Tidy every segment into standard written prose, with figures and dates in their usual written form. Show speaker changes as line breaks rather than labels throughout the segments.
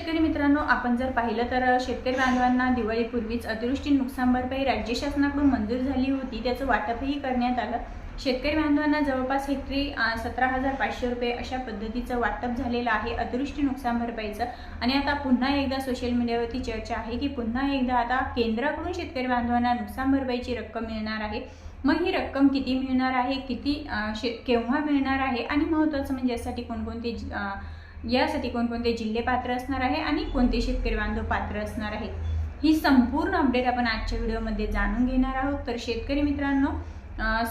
शेतकरी मित्रांनो, आपण जर पाहिलं तर शेतकरी बांधवांना दिवाळीपूर्वीच अतिवृष्टी नुकसान भरपाई राज्य शासनाकडून मंजूर झाली होती. त्याचं वाटपही करण्यात आलं. शेतकरी बांधवांना जवळपास हेक्टरी 17,500 रुपये अशा पद्धतीचं वाटप झालेलं आहे अतिवृष्टी नुकसान भरपाईचं. आणि आता पुन्हा एकदा सोशल मीडियावरती चर्चा आहे की पुन्हा एकदा आता केंद्राकडून शेतकरी बांधवांना नुकसान भरपाईची रक्कम मिळणार आहे. मग ही रक्कम किती मिळणार आहे, केव्हा मिळणार आहे आणि महत्त्वाचं म्हणजे यासाठी कोणकोणते जिल्हे पात्र असणार आहे आणि कोणते शेतकरी बांधव पात्र असणार आहेत, ही संपूर्ण अपडेट आपण आजच्या व्हिडिओमध्ये जाणून घेणार आहोत. तर शेतकरी मित्रांनो,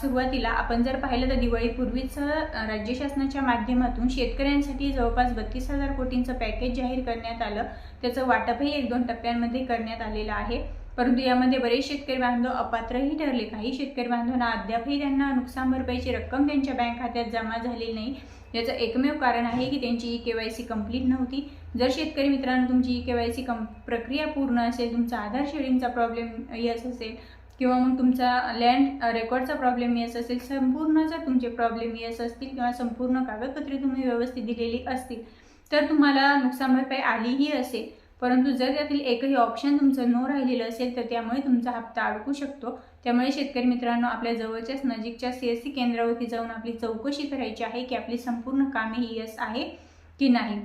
सुरुवातीला आपण जर पाहिलं तर दिवाळीपूर्वीच राज्य शासनाच्या माध्यमातून शेतकऱ्यांसाठी जवळपास 32,000 कोटींचं पॅकेज जाहीर करण्यात आलं. त्याचं वाटपही 1-2 टप्प्यांमध्ये करण्यात आलेलं आहे. परंतु यामध्ये बरेच शेतकरी बांधव अपात्रही ठरले. काही शेतकरी बांधवांना अद्यापही त्यांना नुकसान भरपाईची रक्कम त्यांच्या बँक खात्यात जमा झालेली नाही. याचं एकमेव कारण आहे की त्यांची KYC कंप्लीट नव्हती. जर शेतकरी मित्रांनो तुमची KYC प्रक्रिया पूर्ण असेल, तुमचा आधार शेडिंगचा प्रॉब्लेम येत असेल किंवा मग तुमचा लँड रेकॉर्डचा प्रॉब्लेम येत असेल, संपूर्ण जर तुमचे प्रॉब्लेम येत असतील किंवा संपूर्ण कागदपत्रे तुम्ही व्यवस्थित दिलेली असतील तर तुम्हाला नुकसान भरपाई आलीही असेल. परंतु जर त्यातील एकही ऑप्शन तुमचं नो राहिलेलं असेल तर त्यामुळे तुमचा हप्ता अडकू शकतो. त्यामुळे शेतकरी मित्रांनो, आपल्या जवळच्याच नजीकच्या CSC केंद्रावरती जाऊन आपली चौकशी करायची आहे की आपली संपूर्ण कामे ही यश आहे की नाही.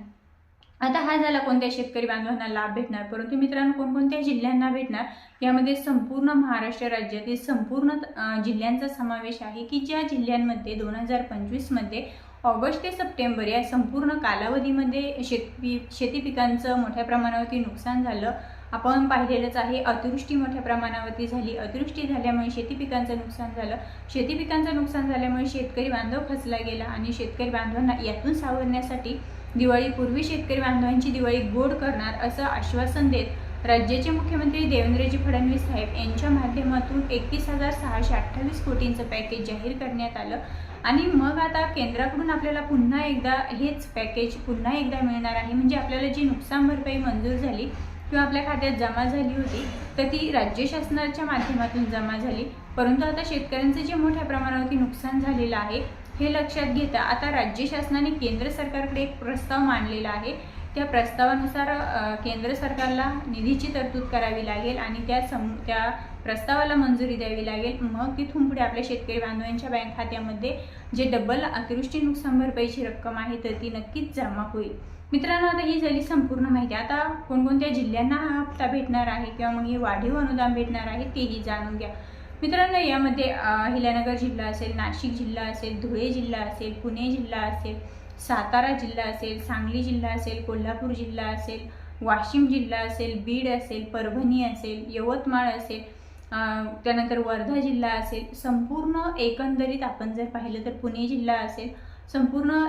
आता हा झाला कोणत्या शेतकरी बांधवांना लाभ भेटणार. परंतु मित्रांनो, कोणकोणत्या जिल्ह्यांना भेटणार, यामध्ये संपूर्ण महाराष्ट्र राज्यातील संपूर्ण जिल्ह्यांचा समावेश आहे की ज्या जिल्ह्यांमध्ये 2025 मध्ये ऑगस्ट ते सप्टेंबर या संपूर्ण कालावधीमध्ये शेती पिकांचं मोठ्या प्रमाणावरती नुकसान झालं. आपण पाहिलेलंच आहे, अतिवृष्टी मोठ्या प्रमाणावरती झाली. अतिवृष्टी झाल्यामुळे शेती पिकांचं नुकसान झालं. शेती पिकांचं नुकसान झाल्यामुळे शेतकरी बांधव खचला गेला आणि शेतकरी बांधवांना यातून सावरण्यासाठी दिवाळीपूर्वी शेतकरी बांधवांची दिवाळी गोड करणार असं आश्वासन देत राज्याचे मुख्यमंत्री देवेंद्रजी फडणवीस साहेब यांच्या माध्यमातून 31,628 कोटींचं पॅकेज जाहीर करण्यात आलं. आणि मग आता केंद्राकडून आपल्याला पुन्हा एकदा हेच पॅकेज पुन्हा एकदा मिळणार आहे. म्हणजे आपल्याला जी नुकसान भरपाई मंजूर झाली किंवा आपल्या खात्यात जमा झाली होती तर ती राज्य शासनाच्या माध्यमातून जमा झाली. परंतु आता शेतकऱ्यांचं जे मोठ्या प्रमाणावरती नुकसान झालेलं आहे हे लक्षात घेता आता राज्य शासनाने केंद्र सरकारकडे एक प्रस्ताव मांडलेला आहे. त्या प्रस्तावानुसार केंद्र सरकारला निधीची तरतूद करावी लागेल आणि त्या प्रस्तावाला मंजुरी द्यावी लागेल. मग तिथून पुढे आपल्या शेतकरी बांधवांच्या बँक खात्यामध्ये जे डबल अतिवृष्टी नुकसान भरपाईची रक्कम आहे तर ती नक्कीच जमा होईल. मित्रांनो, आता ही झाली संपूर्ण माहिती. आता कोणकोणत्या जिल्ह्यांना हा हप्ता भेटणार आहे किंवा मग हे वाढीव अनुदान भेटणार आहे तेही जाणून घ्या. मित्रांनो, यामध्ये अहिल्यानगर जिल्हा असेल, नाशिक जिल्हा असेल, धुळे जिल्हा असेल, पुणे जिल्हा असेल, सातारा जिल्हा असेल, सांगली जिल्हा असेल, कोल्हापूर जिल्हा असेल, वाशिम जिल्हा असेल, बीड असेल, परभणी असेल, यवतमाळ असेल, त्यानंतर वर्धा जिल्हा असेल, संपूर्ण एकंदरीत आपण जर पाहिलं तर पुणे जिल्हा असेल, संपूर्ण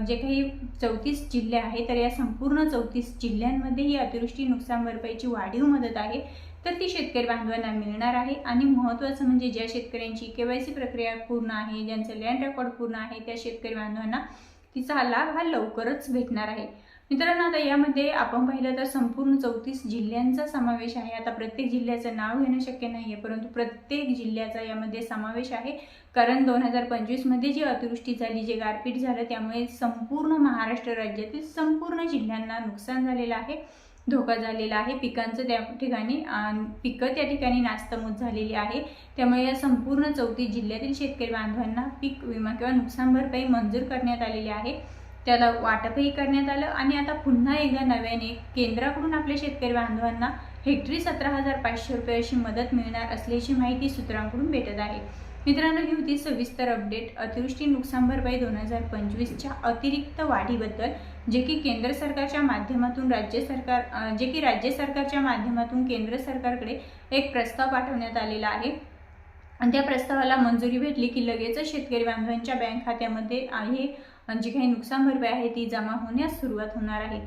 जे काही 34 जिल्हे आहेत तर या संपूर्ण 34 जिल्ह्यांमध्ये ही अतिवृष्टी नुकसान भरपाईची वाढीव मदत आहे तर ती शेतकरी बांधवांना मिळणार आहे. आणि महत्त्वाचं म्हणजे ज्या शेतकऱ्यांची KYC प्रक्रिया पूर्ण आहे, ज्यांचं लँड रेकॉर्ड पूर्ण आहे, त्या शेतकरी बांधवांना तिचा लाभ हा लवकरच भेटणार आहे. मित्रांनो, आता यामध्ये आपण पाहिलं तर संपूर्ण 34 जिल्ह्यांचा समावेश आहे. आता प्रत्येक जिल्ह्याचं नाव घेणं शक्य नाही आहे, परंतु प्रत्येक जिल्ह्याचा यामध्ये समावेश आहे. कारण 2025 मध्ये जी अतिवृष्टी झाली, जे गारपीट झालं, त्यामुळे संपूर्ण महाराष्ट्र राज्यातील संपूर्ण जिल्ह्यांना नुकसान झालेलं आहे, धोका झालेला आहे. पिकांचं पिकं त्या ठिकाणी नास्तमूत झालेली आहे. त्यामुळे या संपूर्ण 34 जिल्ह्यातील शेतकरी बांधवांना पीक विमा किंवा नुकसान भरपाई मंजूर करण्यात आलेली आहे. त्याला वाटपही करण्यात आलं आणि आता पुन्हा एकदा नव्याने केंद्राकडून आपल्या शेतकरी बांधवांना हेक्टरी 17,500 रुपये अशी मदत मिळणार असल्याची माहिती सूत्रांकडून भेटत आहे. मित्रांनो, ही होती सविस्तर अपडेट अतिवृष्टी नुकसान भरपाई 2025च्या अतिरिक्त वाढीबद्दल, जे की राज्य सरकारच्या माध्यमातून केंद्र सरकारकडे एक प्रस्ताव पाठवण्यात आलेला आहे. आणि त्या प्रस्तावाला मंजुरी भेटली की लगेचच शेतकरी बांधवांच्या बँक खात्यामध्ये जी काही नुकसान भरपाई आहे ती जमा होण्यास सुरुवात होणार आहे.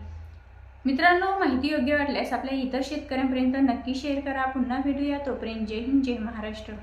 मित्रांनो, माहिती योग्य वाटल्यास आपल्या इतर शेतकऱ्यांपर्यंत नक्की शेअर करा. पुन्हा भेटूया, तोपर्यंत जय हिंद, जय महाराष्ट्र.